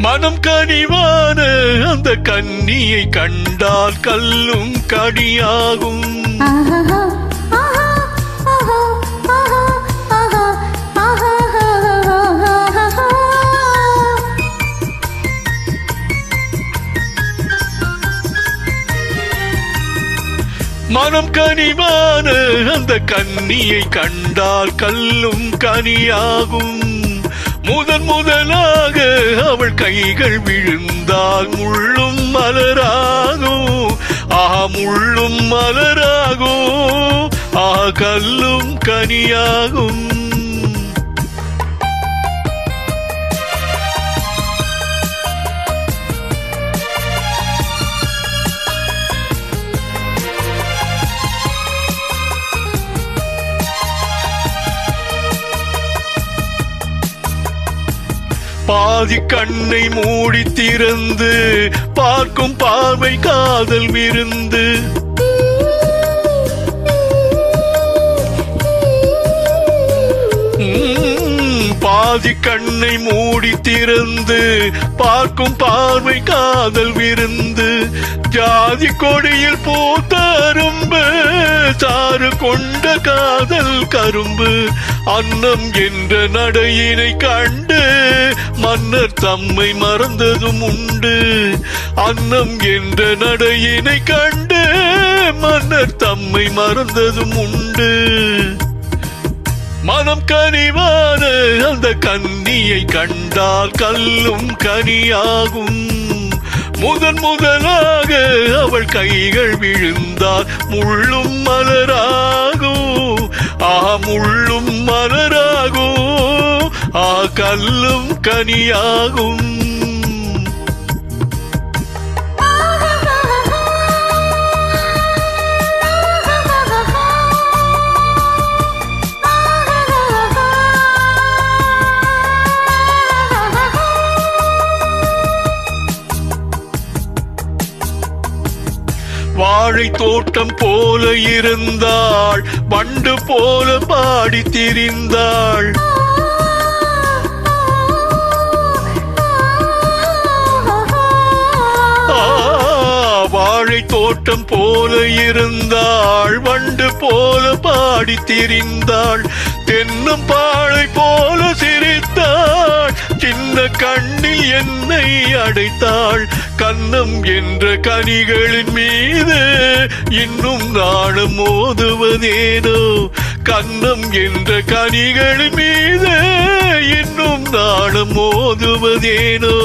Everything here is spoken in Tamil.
மனம் கனிவான அந்த கன்னியை கண்டால் கல்லும் கனியாகும். மனம் கனிவான அந்த கன்னியை கண்டால் கல்லும் கனியாகும். முதலாக அவள் கைகள் விழுந்தால் முள்ளும் மலராகும். முள்ளும் மலராகும். கல்லும் கனியாகும். பாதி கண்ணை மூடி திறந்து பார்க்கும் பார்வை காதல் விருந்து. பாதி கண்ணை மூடி திறந்து பார்க்கும் பார்வை காதல் விருந்து. ஜாதி கொடியில் பூத்த அரும்பு சாறு கொண்ட காதல் கரும்பு. அன்னம் என்ற நடையினை கண்டு மன்னர் தம்மை மறந்ததும் உண்டு. அன்னம் என்ற நடையினை கண்டு மன்னர் தம்மை மறந்ததும் உண்டு. மனம் கனிவான அந்த கன்னியை கண்டால் கல்லும் கனியாகும். முதலாக அவள் கைகள் விழுந்தால் முள்ளும் மலராகும். முள்ளும் மலராகும். கல்லும் கனியாகும். வாழை தோட்டம் போல இருந்தாள், வண்டு போல பாடி திரிந்தாள். வாழை தோட்டம் போல இருந்தாள், வண்டு போல பாடி திரிந்தாள். தென்னும் பாழை போல சிரித்தாள், சின்ன கண்ணில் என்னை அடைத்தாள். கன்னம் என்ற கனிகளின் மீது இன்னும் நாணம் மோதுவதேனோ. கன்னம் என்ற கனிகளின் மீது இன்னும் நாணம் மோதுவதேனோ.